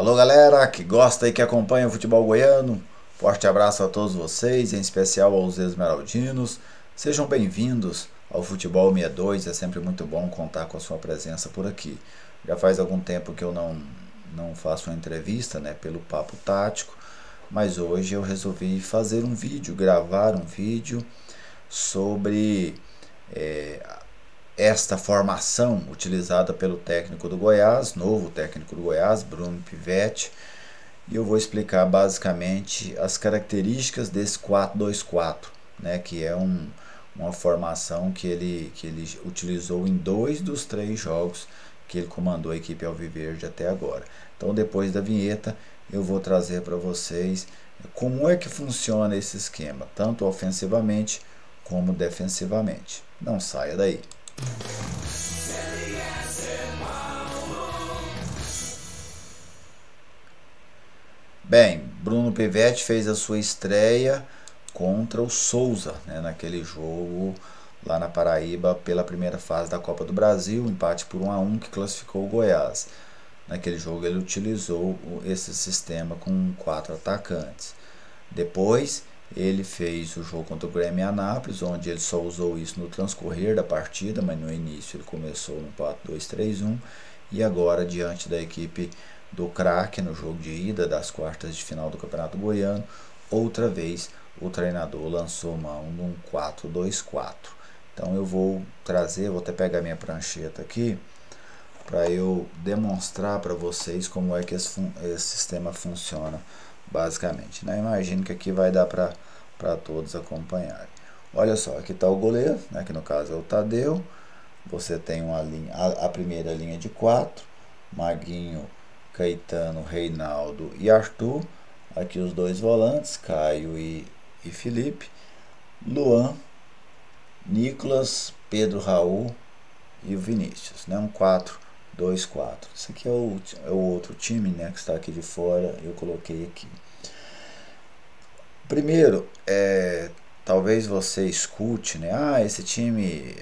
Alô galera que gosta e que acompanha o futebol goiano, forte abraço a todos vocês, em especial aos esmeraldinos. Sejam bem-vindos ao Futebol 62, é sempre muito bom contar com a sua presença por aqui. Já faz algum tempo que eu não faço uma entrevista, pelo Papo Tático, mas hoje eu resolvi fazer um vídeo, gravar um vídeo sobre esta formação utilizada pelo técnico do Goiás, novo técnico do Goiás, Bruno Pivetti, e eu vou explicar basicamente as características desse 4-2-4, que é uma formação que ele utilizou em 2 dos 3 jogos que ele comandou a equipe alviverde até agora. Então, depois da vinheta, eu vou trazer para vocês como é que funciona esse esquema, tanto ofensivamente como defensivamente. Não saia daí. Bem, Bruno Pivetti fez a sua estreia contra o Souza, naquele jogo lá na Paraíba pela primeira fase da Copa do Brasil, empate por 1-1 que classificou o Goiás. Naquele jogo ele utilizou esse sistema com 4 atacantes. Depois ele fez o jogo contra o Grêmio Anápolis, onde ele só usou isso no transcorrer da partida, mas no início ele começou no 4-2-3-1, e agora diante da equipe do Craque no jogo de ida das quartas de final do Campeonato Goiano, outra vez o treinador lançou mão num 4-2-4. Então eu vou até pegar minha prancheta aqui para eu demonstrar para vocês como é que esse sistema funciona basicamente. Imagino que aqui vai dar para todos acompanharem. Olha só, aqui está o goleiro, que no caso é o Tadeu. Você tem uma linha, a primeira linha de 4, Maguinho, Caetano, Reinaldo e Arthur. Aqui os 2 volantes, Caio e Felipe. Luan, Nicolas, Pedro Raul e o Vinícius, um 4-2-4. Isso aqui é o outro time, que está aqui de fora, eu coloquei aqui. Primeiro, talvez você escute, esse time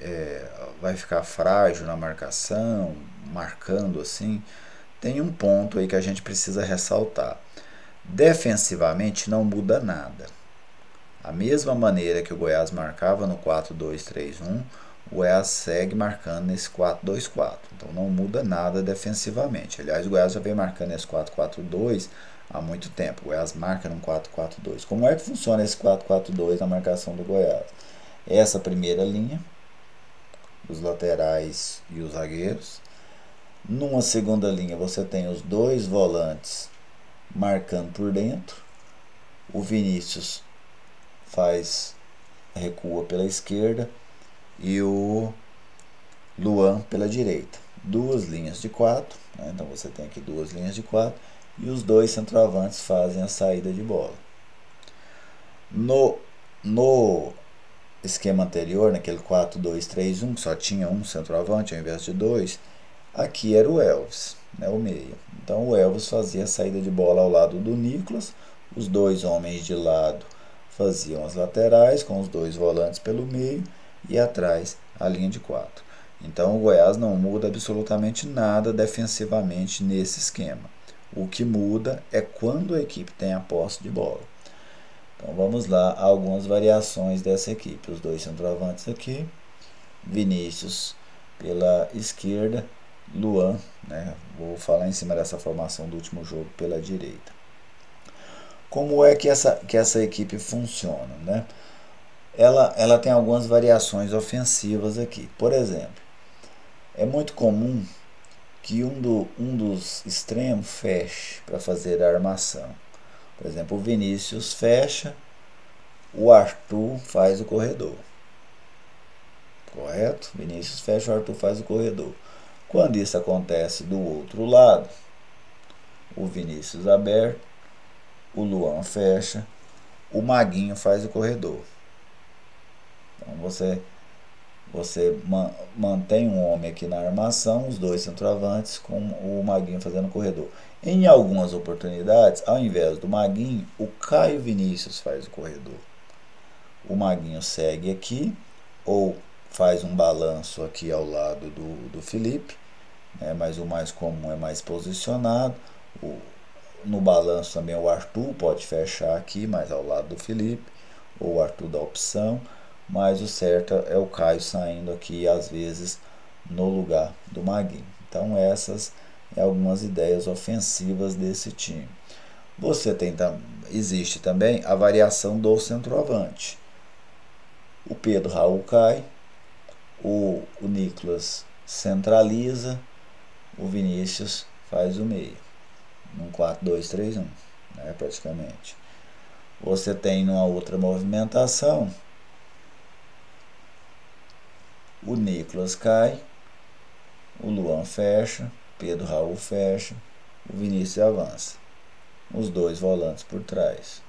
vai ficar frágil na marcação, marcando assim. Tem um ponto aí que a gente precisa ressaltar. Defensivamente não muda nada. A mesma maneira que o Goiás marcava no 4-2-3-1, o Goiás segue marcando nesse 4-2-4. Então não muda nada defensivamente. Aliás, o Goiás já vem marcando esse 4-4-2 há muito tempo. O Goiás marca no 4-4-2. Como é que funciona esse 4-4-2 na marcação do Goiás? Essa primeira linha, os laterais e os zagueiros. Numa segunda linha você tem os 2 volantes marcando por dentro. O Vinícius recua pela esquerda e o Luan pela direita. 2 linhas de 4, então você tem aqui 2 linhas de 4 e os 2 centroavantes fazem a saída de bola. No esquema anterior, naquele 4-2-3-1, que só tinha um centroavante ao invés de 2, aqui era o Elvis, o meia. Então o Elvis fazia a saída de bola ao lado do Nicolas, os 2 homens de lado faziam as laterais, com os 2 volantes pelo meio e atrás a linha de 4. Então o Goiás não muda absolutamente nada defensivamente nesse esquema. O que muda é quando a equipe tem a posse de bola. Então vamos lá, algumas variações dessa equipe. Os 2 centroavantes aqui, Vinícius pela esquerda, Luan, vou falar em cima dessa formação do último jogo, pela direita. Como é que essa equipe funciona? Ela tem algumas variações ofensivas aqui. Por exemplo, é muito comum que um dos extremos feche para fazer a armação. Por exemplo, o Vinícius fecha, o Arthur faz o corredor. Correto? Vinícius fecha, o Arthur faz o corredor. Quando isso acontece do outro lado, o Vinícius aberto, o Luan fecha, o Maguinho faz o corredor. Então você mantém um homem aqui na armação, os 2 centroavantes com o Maguinho fazendo o corredor. Em algumas oportunidades, ao invés do Maguinho, o Caio Vinícius faz o corredor. O Maguinho segue aqui, ou faz um balanço aqui ao lado do Felipe, mas o mais comum é mais posicionado. no balanço também o Arthur pode fechar aqui, mais ao lado do Felipe, ou o Arthur da opção, mas o certo é o Caio saindo aqui, às vezes, no lugar do Maguinho. Então essas são algumas ideias ofensivas desse time. Existe também a variação do centroavante. O Pedro Raul cai, o Nicolas centraliza, o Vinícius faz o meio, num 4-2-3-1, né, praticamente. Você tem numa outra movimentação, o Nicolas cai, o Luan fecha, Pedro Raul fecha, o Vinícius avança. Os dois volantes por trás.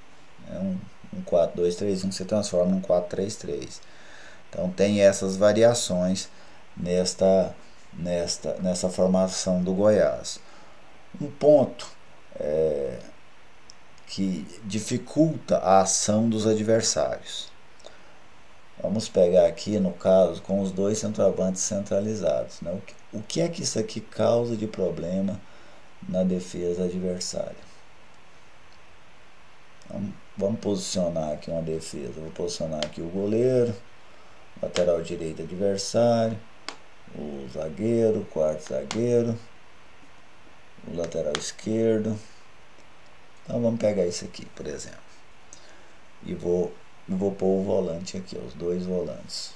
Um 4-2-3-1 se transforma num 4-3-3. Então tem essas variações nessa formação do Goiás. Um ponto que dificulta a ação dos adversários. Vamos pegar aqui, no caso, com os dois centroavantes centralizados, né? O que é que isso aqui causa de problema na defesa adversária? Vamos posicionar aqui uma defesa. Vou posicionar aqui o goleiro, lateral direito adversário, o zagueiro, o quarto zagueiro, o lateral esquerdo. Então vamos pegar isso aqui, por exemplo. E vou pôr o volante aqui, os dois volantes.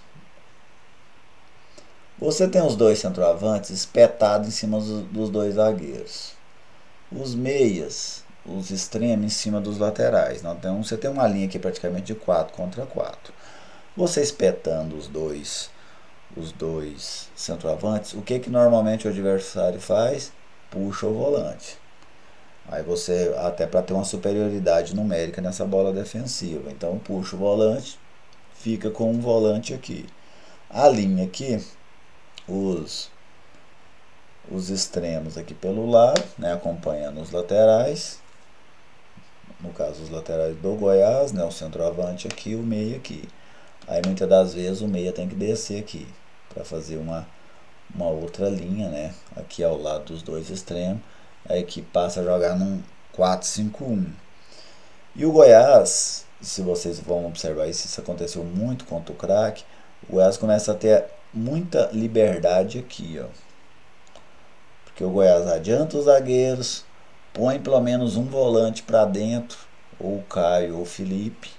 Você tem os dois centroavantes espetados em cima dos dois zagueiros. Os meias, os extremos em cima dos laterais. Então você tem uma linha aqui praticamente de 4 contra 4. Você espetando os dois centroavantes, o que normalmente o adversário faz? Puxa o volante. Aí você, até para ter uma superioridade numérica nessa bola defensiva. Então puxa o volante, fica com um volante aqui. A linha aqui, os extremos aqui pelo lado, né, acompanhando os laterais. No caso, os laterais do Goiás, né, o centroavante aqui, o meia aqui. Aí muitas das vezes o meia tem que descer aqui para fazer uma outra linha, né, aqui ao lado dos dois extremos. A equipe passa a jogar num 4-5-1. E o Goiás, se vocês vão observar isso aconteceu muito contra o Craque, o Goiás começa a ter muita liberdade aqui, ó. Porque o Goiás adianta os zagueiros, põe pelo menos um volante para dentro, ou o Caio ou o Felipe.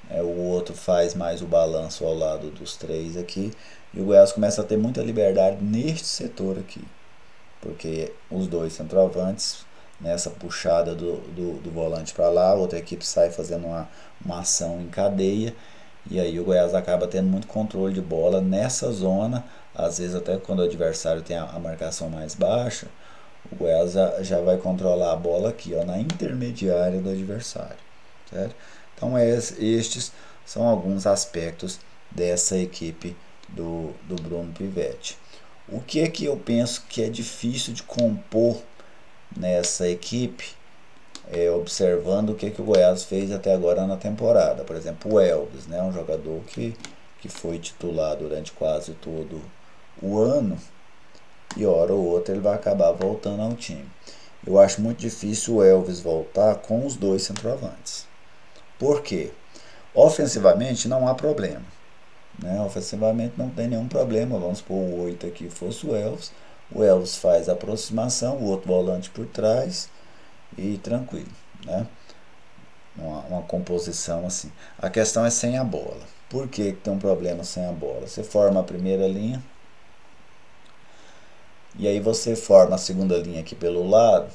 O outro faz mais o balanço ao lado dos três aqui. E o Goiás começa a ter muita liberdade neste setor aqui. Porque os dois centroavantes, nessa puxada do volante para lá, a outra equipe sai fazendo uma ação em cadeia, e aí o Goiás acaba tendo muito controle de bola nessa zona, às vezes até quando o adversário tem a marcação mais baixa, o Goiás já vai controlar a bola aqui, ó, na intermediária do adversário, certo? Então estes são alguns aspectos dessa equipe do Bruno Pivetti. O que é que eu penso que é difícil de compor nessa equipe, observando o que o Goiás fez até agora na temporada? Por exemplo, o Elvis, né, um jogador que foi titular durante quase todo o ano, e hora ou outra ele vai acabar voltando ao time. Eu acho muito difícil o Elvis voltar com os dois centroavantes. Por quê? Ofensivamente não há problema. Né? Ofensivamente não tem nenhum problema. Vamos pôr o 8 aqui, fosse o Elvis faz a aproximação, o outro volante por trás e tranquilo, né? Uma composição assim. A questão é sem a bola. Por que tem um problema sem a bola? Você forma a primeira linha e aí você forma a segunda linha aqui pelo lado.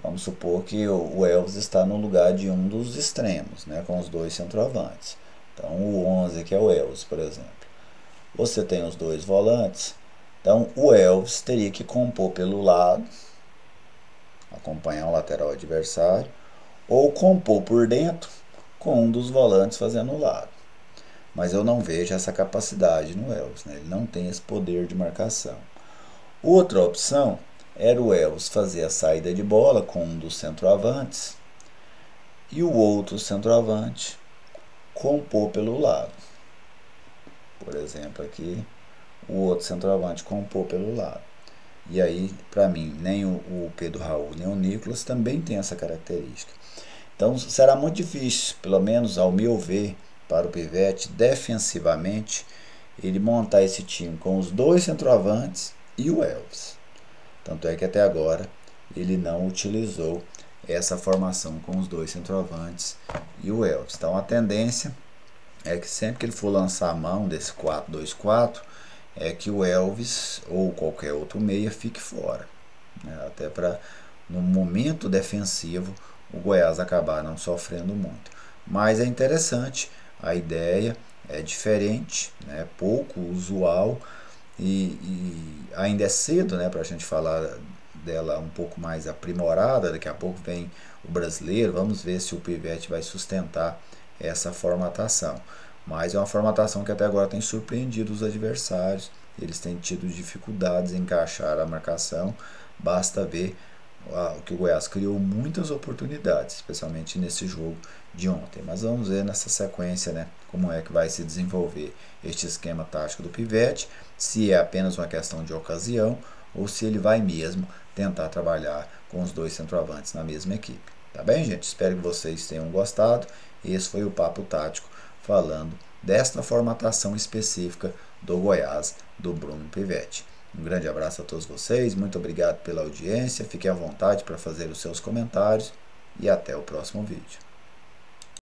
Vamos supor que o Elvis está no lugar de um dos extremos, né, com os dois centroavantes. Então o 11 aqui é o Elvis, por exemplo. Você tem os dois volantes. Então o Elvis teria que compor pelo lado, acompanhar o lateral adversário, ou compor por dentro com um dos volantes fazendo o lado. Mas eu não vejo essa capacidade no Elvis, né? Ele não tem esse poder de marcação. Outra opção era o Elvis fazer a saída de bola com um dos centroavantes e o outro centroavante compor pelo lado. Por exemplo, aqui o outro centroavante compor pelo lado. E aí, para mim, nem o Pedro Raul, nem o Nicolas também tem essa característica. Então, será muito difícil, pelo menos ao meu ver, para o Pivete, defensivamente, ele montar esse time com os dois centroavantes e o Elvis. Tanto é que até agora ele não utilizou essa formação com os dois centroavantes e o Elvis. Então a tendência é que sempre que ele for lançar a mão desse 4-2-4, é que o Elvis ou qualquer outro meia fique fora, né? Até para no momento defensivo o Goiás acabar não sofrendo muito. Mas é interessante, a ideia é diferente, né? Pouco usual e ainda é cedo, né, para a gente falar dela um pouco mais aprimorada. Daqui a pouco vem o brasileiro, vamos ver se o Pivete vai sustentar essa formatação. Mas é uma formatação que até agora tem surpreendido os adversários, eles têm tido dificuldades em encaixar a marcação. Basta ver que o Goiás criou muitas oportunidades, especialmente nesse jogo de ontem. Mas vamos ver nessa sequência, né, como é que vai se desenvolver este esquema tático do Pivete, se é apenas uma questão de ocasião ou se ele vai mesmo tentar trabalhar com os dois centroavantes na mesma equipe. Tá bem, gente? Espero que vocês tenham gostado. Esse foi o Papo Tático falando desta formatação específica do Goiás, do Bruno Pivete. Um grande abraço a todos vocês, muito obrigado pela audiência, fiquem à vontade para fazer os seus comentários e até o próximo vídeo.